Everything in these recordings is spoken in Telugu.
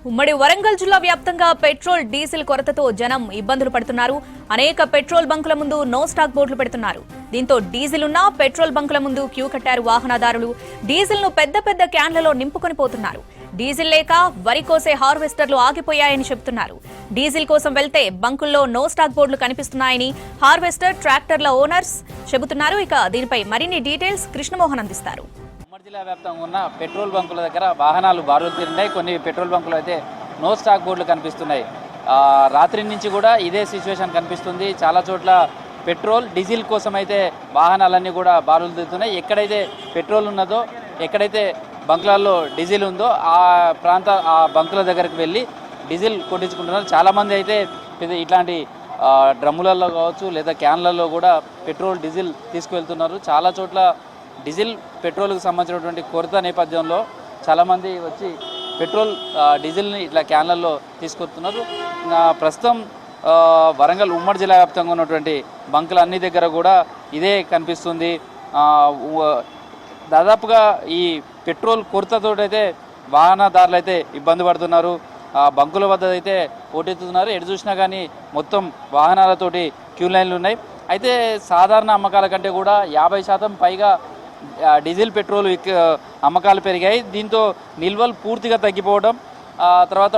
ఉమ్మడి వరంగల్ జిల్లా వ్యాప్తంగా పెట్రోల్ డీజిల్ కొరతతో జనం ఇబ్బందులు పడుతున్నారు. అనేక పెట్రోల్ బంకుల ముందు నో స్టాక్ బోర్డులు పెడుతున్నారు. దీంతో డీజిల్ ఉన్నా పెట్రోల్ బంకుల ముందు క్యూ కట్టారు వాహనదారులు. డీజిల్ ను పెద్ద పెద్ద క్యాన్లలో నింపుకొని పోతున్నారు. డీజిల్ లేక వరి కోసే హార్వెస్టర్లు ఆగిపోయాయని చెబుతున్నారు. డీజిల్ కోసం వెళ్తే బంకుల్లో నో స్టాక్ బోర్డులు కనిపిస్తున్నాయని హార్వెస్టర్ ట్రాక్టర్ల ఓనర్స్ చెబుతున్నారు. ఇక దీనిపై మరిన్ని డీటెయిల్స్ కృష్ణమోహన్ అందిస్తారు. ఉమ్మడి జిల్లా వ్యాప్తంగా ఉన్న పెట్రోల్ బంకుల దగ్గర వాహనాలు బారులు తీరినాయి. కొన్ని పెట్రోల్ బంకులు అయితే నో స్టాక్ బోర్డులు కనిపిస్తున్నాయి. రాత్రి నుంచి కూడా ఇదే సిచ్యువేషన్ కనిపిస్తుంది. చాలా చోట్ల పెట్రోల్ డీజిల్ కోసం అయితే వాహనాలన్నీ కూడా బారులు తీరుతున్నాయి. ఎక్కడైతే పెట్రోల్ ఉన్నదో, ఎక్కడైతే బంకులలో డీజిల్ ఉందో ఆ బంకుల దగ్గరికి వెళ్ళి డీజిల్ కొట్టించుకుంటున్నారు. చాలామంది అయితే ఇట్లాంటి డ్రమ్ములలో కావచ్చు లేదా క్యాన్లలో కూడా పెట్రోల్ డీజిల్ తీసుకువెళ్తున్నారు. చాలా చోట్ల డీజిల్ పెట్రోల్కి సంబంధించినటువంటి కొరత నేపథ్యంలో చాలామంది వచ్చి పెట్రోల్ డీజిల్ని ఇట్లా క్యాన్లలో తీసుకొస్తున్నారు. ప్రస్తుతం వరంగల్ ఉమ్మడి జిల్లా వ్యాప్తంగా ఉన్నటువంటి బంకుల అన్ని దగ్గర కూడా ఇదే కనిపిస్తుంది. దాదాపుగా ఈ పెట్రోల్ కొరతతో అయితే వాహనదారులు అయితే ఇబ్బంది పడుతున్నారు. బంకుల వద్ద అయితే పోటెత్తుతున్నారు. ఎటు చూసినా కానీ మొత్తం వాహనాలతోటి క్యూ లైన్లు ఉన్నాయి. అయితే సాధారణ అమ్మకాల కంటే కూడా 50% పైగా డీజిల్ పెట్రోల్ అమ్మకాలు పెరిగాయి. దీంతో నిల్వలు పూర్తిగా తగ్గిపోవడం, తర్వాత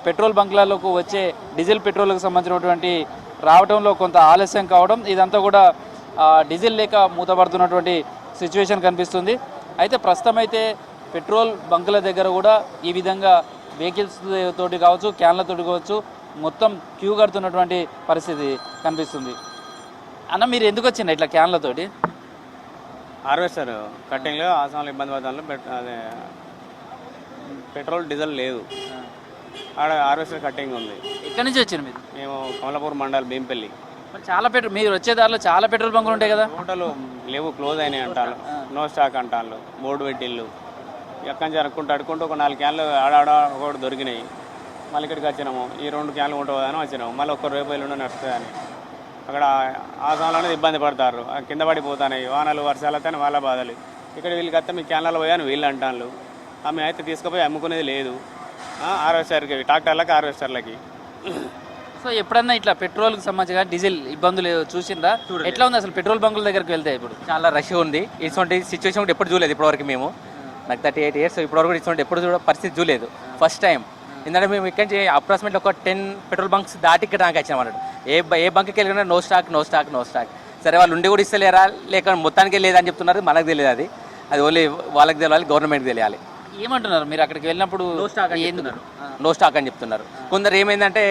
పెట్రోల్ బంకులకు వచ్చే డీజిల్ పెట్రోల్కి సంబంధించినటువంటి రావడంలో కొంత ఆలస్యం కావడం, ఇదంతా కూడా డీజిల్ లేక మూతపడుతున్నటువంటి సిచ్యువేషన్ కనిపిస్తుంది. అయితే ప్రస్తుతం అయితే పెట్రోల్ బంకుల దగ్గర కూడా ఈ విధంగా వెహికల్స్ తోటి కావచ్చు, క్యాన్లతోటి కావచ్చు, మొత్తం క్యూ కడుతున్నటువంటి పరిస్థితి కనిపిస్తుంది. అన్న, మీరు ఎందుకు వచ్చింది ఇట్లా క్యాన్లతోటి? హార్వెస్టర్ కట్టింగ్లో ఆసాంలో ఇబ్బంది పడతాను. అదే పెట్రోల్ డీజిల్ లేదు, ఆడ హార్వెస్టర్ కట్టింగ్ ఉంది. ఎక్కడి నుంచి వచ్చింది మీరు? మేము కమలాపూర్ మండల్ భీంపల్లి. చాలా మీరు వచ్చే దారిలో చాలా పెట్రోల్ బంకులు ఉంటాయి కదా? హోటలు లేవు, క్లోజ్ అయినాయి అంటారు, నో స్టాక్ అంటారు, బోర్డు పెట్టిళ్ళు. ఎక్కడి నుంచి అడుక్కుంటూ ఒక 4 క్యాన్లు ఆడాడ ఒకటి దొరికినాయి. మళ్ళీ ఇక్కడికి వచ్చినాము, ఈ 2 క్యాన్లు ఉంటుందని వచ్చినాము. మళ్ళీ ఒక్క రూపాయలు ఉండి నడుస్తుందని అక్కడ ఆసాంలో అనేది ఇబ్బంది పడతారు. కింద పడిపోతున్నాయి వాహనాలు, వర్షాలు అయితే వాళ్ళ బాధలు. ఇక్కడ వీళ్ళకి వస్తే మీ క్యాన్లలో పోయాను వీళ్ళు అంటాను. ఆమె అయితే తీసుకుపోయి అమ్ముకునేది లేదు. హార్వెస్టర్కి, ట్రాక్టర్లకి, హార్వెస్టర్లకి. సో ఎప్పుడన్నా ఇట్లా పెట్రోల్కి సంబంధించిన డీజిల్ ఇబ్బందులు చూసిందా? ఎట్లా ఉంది అసలు పెట్రోల్ బంకుల దగ్గరికి వెళ్తే? ఇప్పుడు చాలా రష్ ఉంది. ఇటువంటి సిచ్యువేషన్ కూడా ఎప్పుడు చూడలేదు ఇప్పటివరకు. మేము నాకు 38 years, ఇప్పటివరకు ఇటువంటి ఎప్పుడు పరిస్థితి చూడలేదు. First time. ఎందుకంటే మేము ఇక్కడి నుంచి అప్రాక్సిమేట్లీ ఒక 10 పెట్రోల్ బంక్స్ దాటి ఇక్కడ దాకా వచ్చాం అన్నట్టు. ఏ బంక్కి వెళ్ళినా నో స్టాక్. సరే, వాళ్ళు ఉండి కూడా ఇస్తలేరా లేక మొత్తానికి లేదని చెప్తున్నారు. మనకు తెలియదు, అది ఓన్లీ వాళ్ళకి తెలియాలి, గవర్నమెంట్కి తెలియాలి. ఏమంటున్నారు మీరు అక్కడికి వెళ్ళినప్పుడు? నో స్టాక్ అని చెప్తున్నారు. కొందరు ఏమైందంటే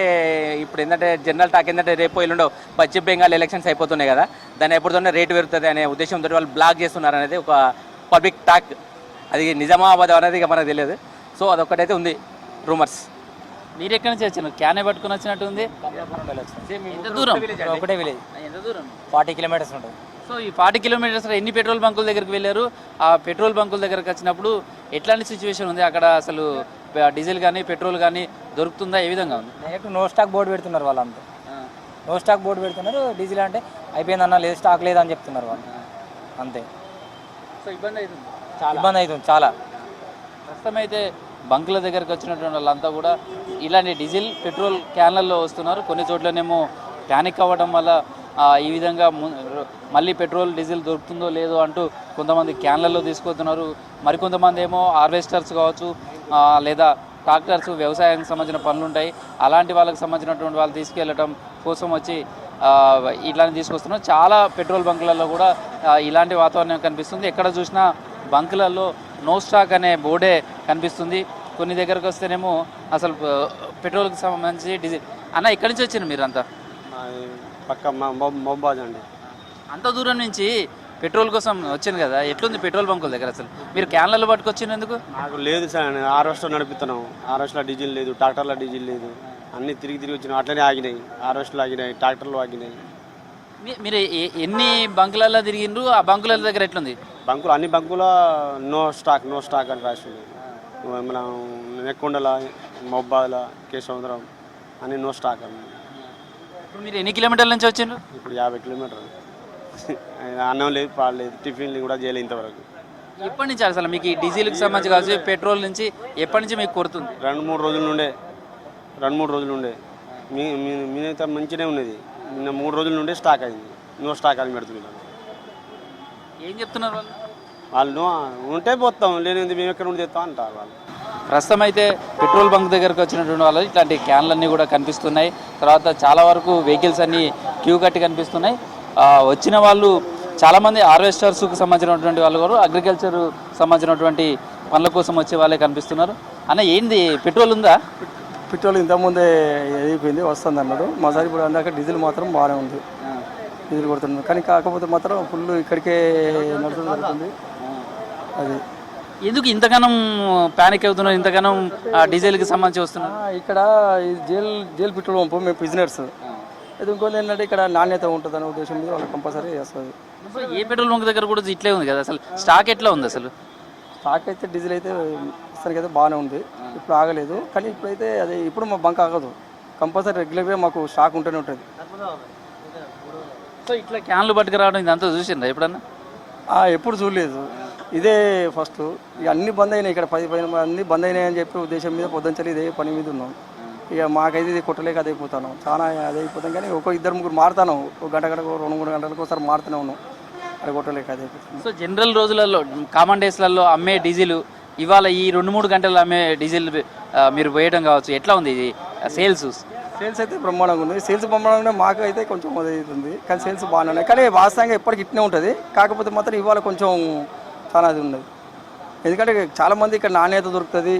ఇప్పుడు ఏంటంటే జనరల్ టాక్ ఏంటంటే రేపు ఎల్లుండో పశ్చిమ బెంగాల్ ఎలక్షన్స్ అయిపోతున్నాయి కదా, దాన్ని ఎప్పుడుతోనే రేటు పెరుగుతుంది అనే ఉద్దేశంతో వాళ్ళు బ్లాక్ చేస్తున్నారు అనేది ఒక పబ్లిక్ టాక్. అది నిజామాబాద్ అనేది ఇక మనకు తెలియదు. సో అదొక్కటైతే ఉంది రూమర్స్. మీరు ఎక్కడి నుంచి వచ్చాను? క్యానే పట్టుకుని వచ్చినట్టు ఉంది. ఎంత దూరం? ఒకటే విలేజ్. ఎంత దూరం? 40 kilometers ఉంటుంది. సో ఈ 40 kilometers ఎన్ని పెట్రోల్ బంకుల దగ్గరికి వెళ్ళారు? ఆ పెట్రోల్ బంకుల దగ్గరకు వచ్చినప్పుడు ఎట్లాంటి సిచ్యువేషన్ ఉంది అక్కడ? అసలు డీజిల్ కానీ పెట్రోల్ కానీ దొరుకుతుందా? ఏ విధంగా ఉంది? డైరెక్ట్ నో స్టాక్ బోర్డు పెడుతున్నారు వాళ్ళంతా. నో స్టాక్ బోర్డు పెడుతున్నారు. డీజిల్ అంటే అయిపోయిందన్న, లేదు స్టాక్ లేదని చెప్తున్నారు వాళ్ళు, అంతే. సో ఇబ్బంది అవుతుంది, ఇబ్బంది అవుతుంది చాలా. ప్రస్తుతం అయితే బంకుల దగ్గరకు వచ్చినటువంటి వాళ్ళంతా కూడా ఇలాంటి డీజిల్ పెట్రోల్ క్యాన్లలో వస్తున్నారు. కొన్ని చోట్లనేమో ప్యానిక్ అవ్వడం వల్ల ఈ విధంగా మళ్ళీ పెట్రోల్ డీజిల్ దొరుకుతుందో లేదో అంటూ కొంతమంది క్యాన్లలో తీసుకొస్తున్నారు. మరికొంతమంది ఏమో హార్వెస్టర్స్ కావచ్చు లేదా ట్రాక్టర్స్, వ్యవసాయానికి సంబంధించిన పనులు ఉంటాయి, అలాంటి వాళ్ళకి సంబంధించినటువంటి వాళ్ళు తీసుకెళ్ళటం కోసం వచ్చి ఇట్లాంటి తీసుకొస్తున్నారు. చాలా పెట్రోల్ బంకులలో కూడా ఇలాంటి వాతావరణం కనిపిస్తుంది. ఎక్కడ చూసినా బంకులలో నో స్టాక్ అనే బోర్డే కనిపిస్తుంది. కొన్ని దగ్గరకు వస్తేనేమో అసలు పెట్రోల్కి సంబంధించి డీజిల్. అన్న, ఎక్కడి నుంచి వచ్చింది మీరు? అంతా పక్క మొబాద్ అండి. అంత దూరం నుంచి పెట్రోల్ కోసం వచ్చింది కదా, ఎట్లుంది పెట్రోల్ బంకుల దగ్గర? అసలు మీరు క్యాన్లలో పట్టుకొచ్చినందుకు? నాకు లేదు సార్, హార్వెస్టర్ నడుపుతున్నాం. హార్వెస్టర్లో డీజిల్ లేదు, ట్రాక్టర్లో డీజిల్ లేదు, అన్నీ తిరిగి వచ్చినాం. అట్లనే ఆగినాయి, హార్వెస్టర్లు ఆగినాయి, ట్రాక్టర్లు ఆగినాయి. మీరు ఎన్ని బంకులలో తిరిగిండ్రు? ఆ బంకుల దగ్గర ఎట్లుంది? బంకులు అన్ని బంకుల నో స్టాక్ అని రాసింది. మన నెక్కొండల, మొబ్బాల, కేశవంతరం అన్ని నో స్టాక్ అన్న. ఇప్పుడు మీరు ఎన్ని కిలోమీటర్ల నుంచి వచ్చిండ్రు? ఇప్పుడు 50 kilometers. అన్నం లేదు, పాలు లేదు, టిఫిన్లు కూడా చేయలేదు ఇంతవరకు. ఎప్పటి నుంచి అసలు మీకు ఈ డీజిల్కి సంబంధించి కావచ్చు పెట్రోల్ నుంచి ఎప్పటి నుంచి మీకు కొడుతుంది? 2-3 రోజుల నుండే మీనైతే మంచిగానే ఉన్నది. నిన్న 3 రోజుల నుండే స్టాక్ అయింది. నో స్టాక్ అని పెడుతున్నారు. ఏం చెప్తున్నారు వాళ్ళు? వాళ్ళు ఉంటే పోతాం, లేనిది మేము ఎక్కడ ఉండి తెస్తాం అంటారు వాళ్ళు. ప్రస్తుతం అయితే పెట్రోల్ బంక్ దగ్గరకు వచ్చినటువంటి వాళ్ళు ఇట్లాంటి క్యాన్లన్నీ కూడా కనిపిస్తున్నాయి. తర్వాత చాలా వరకు వెహికల్స్ అన్నీ క్యూ కట్టి కనిపిస్తున్నాయి. వచ్చిన వాళ్ళు చాలామంది హార్వెస్టర్స్కి సంబంధించినటువంటి వాళ్ళు కూడా అగ్రికల్చర్ సంబంధించినటువంటి పనుల కోసం వచ్చే వాళ్ళే కనిపిస్తున్నారు. అన్న ఏంది పెట్రోల్ ఉందా? పెట్రోల్ ఇంతకుముందే అయిపోయింది, వస్తుంది అన్నాడు మా సార్. ఇప్పుడు అందాక డీజిల్ మాత్రం బాగానే ఉంది, డీజిల్ కొడుతున్నాడు. కానీ కాకపోతే మాత్రం ఫుల్ ఇక్కడికే నడుచడం జరుగుతుంది. అది ఎందుకు ఇంతగానం ప్యానిక్ అవుతున్నారు, ఇంతగానం డీజిల్కి సంబంధించి వస్తున్నారు? ఇక్కడ ఈ జైల్ పెట్రోల్ పంపు మేము బిజినెస్. అది ఇంకొంది ఏంటంటే ఇక్కడ నాణ్యత ఉంటుంది అనే ఉద్దేశం మీద వాళ్ళు కంపల్సరీ చేస్తుంది. ఏ పెట్రోల్ బంక్ దగ్గర కూడా ఇట్లే ఉంది కదా, అసలు స్టాక్ ఎట్లా ఉంది? అసలు స్టాక్ అయితే డీజిల్ అయితే ప్రస్తుతానికి అయితే బాగానే ఉంది, ఇప్పుడు ఆగలేదు. కానీ ఇప్పుడైతే అది ఇప్పుడు మా బంక్ ఆగదు, కంపల్సరీ రెగ్యులర్గా మాకు స్టాక్ ఉంటూనే ఉంటుంది. సో ఇట్లా క్యాన్లు పట్టుకురావడం ఇదంతా చూసిందా ఎప్పుడన్నా? ఎప్పుడు చూడలేదు, ఇదే ఫస్ట్. ఇక అన్ని బంద్ అయినాయి ఇక్కడ 10-15 అన్ని బంద్ అయినాయి అని చెప్పి ఉద్దేశం మీద పొద్దుంచలి ఇదే పని మీద ఉన్నాం. ఇక మాకైతే ఇది కొట్టలేక అదే అయిపోతాను, చాలా అదే అయిపోతాం. కానీ ఒక 2-3 మారుతాను, ఒక గంట 2-3 గంటలకు ఒకసారి మారుతూనే ఉన్నాం, అది కొట్టలేక అదే అయిపోతుంది. సో జనరల్ రోజులలో కామన్ డేస్లలో అమ్మే డీజిల్ ఇవాళ ఈ 2-3 గంటలు అమ్మే డీజిల్ మీరు పోయడం కావచ్చు, ఎట్లా ఉంది ఇది సేల్స్ అయితే బ్రహ్మాండంగా ఉంది. సేల్స్ బ్రహ్మాండంగా మాకు అయితే కొంచెం అది అవుతుంది, కానీ సేల్స్ బాగానే ఉన్నాయి. కానీ వాస్తవంగా ఎప్పటికి ఇట్నే ఉంటుంది. కాకపోతే మాత్రం ఇవాళ కొంచెం చాలా అది ఉన్నది. ఎందుకంటే చాలామంది ఇక్కడ నాణ్యత దొరుకుతుంది.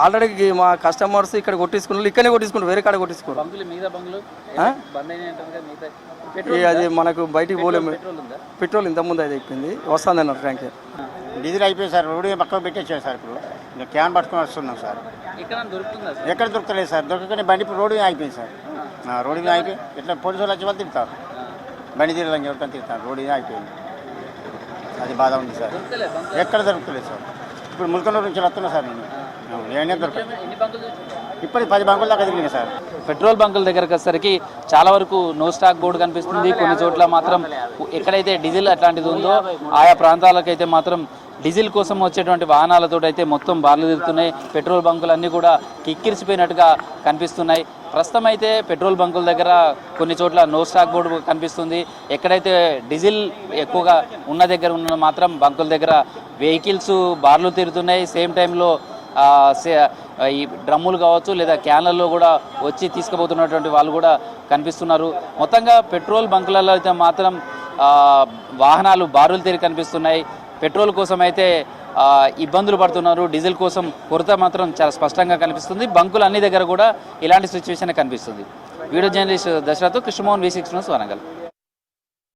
ఆల్రెడీ మా కస్టమర్స్ ఇక్కడ కొట్టించుకున్నారు, ఇక్కడనే కొట్టించుకుంటారు, వేరే కాడ కొట్టించుకోరు. అది మనకు బయటికి పోలేము. పెట్రోల్ ఇంతకుముందు అది అయిపోయింది, వస్తుంది అన్నారు ట్యాంక్. డీజిల్ అయిపోయింది సార్, రోడ్డు పక్కన పెట్టేసారు సార్. ఇప్పుడు ఇంకా క్యాన్ పట్టుకొని వస్తున్నాం సార్. ఎక్కడ దొరకలేదు సార్, దొరకగానే బండి ఇప్పుడు రోడ్డు మీద అయిపోయింది సార్. రోడ్డు మీద అయిపోయి ఇట్లా పోలీసు వాళ్ళు వచ్చి వాళ్ళు తిడతారు, బండి తీరాలని ఎవరికని తిడతారు. రోడ్డు మీద అయిపోయింది, అది బాధ ఉంది సార్. ఎక్కడ దొరకలేదు సార్. ఇప్పుడు ముల్కనూరు నుంచి వస్తున్నా సార్ నేను, ఏమైనా దొరకదు. ఇప్పుడు 10 బంకుల దాకా తిరిగినాయి సార్. పెట్రోల్ బంకుల దగ్గరకు వచ్చేసరికి చాలా వరకు నో స్టాక్ బోర్డు కనిపిస్తుంది. కొన్ని చోట్ల మాత్రం ఎక్కడైతే డీజిల్ అట్లాంటిది ఉందో ఆయా ప్రాంతాలకైతే మాత్రం డీజిల్ కోసం వచ్చేటువంటి వాహనాలతో అయితే మొత్తం బార్లు తిరుగుతున్నాయి. పెట్రోల్ బంకులన్నీ కూడా కిక్కిరిసిపోయినట్టుగా కనిపిస్తున్నాయి. ప్రస్తుతం అయితే పెట్రోల్ బంకుల దగ్గర కొన్ని చోట్ల నో స్టాక్ బోర్డు కనిపిస్తుంది. ఎక్కడైతే డీజిల్ ఎక్కువగా ఉన్న దగ్గర ఉన్న మాత్రం బంకుల దగ్గర వెహికల్స్ బార్లు తిరుగుతున్నాయి. సేమ్ టైంలో ఈ డ్రమ్ములు కావచ్చు లేదా క్యాన్లలో కూడా వచ్చి తీసుకుపోతున్నటువంటి వాళ్ళు కూడా కనిపిస్తున్నారు. మొత్తంగా పెట్రోల్ బంకులలో అయితే మాత్రం వాహనాలు బారులు తిరిగి కనిపిస్తున్నాయి. పెట్రోల్ కోసం అయితే ఇబ్బందులు పడుతున్నారు, డీజిల్ కోసం కొరత మాత్రం చాలా స్పష్టంగా కనిపిస్తుంది. బంకులు అన్ని దగ్గర కూడా ఇలాంటి సిచ్యువేషన్ కనిపిస్తుంది. Video journalist Dashrath, Krishnamohan, V6 news, Warangal.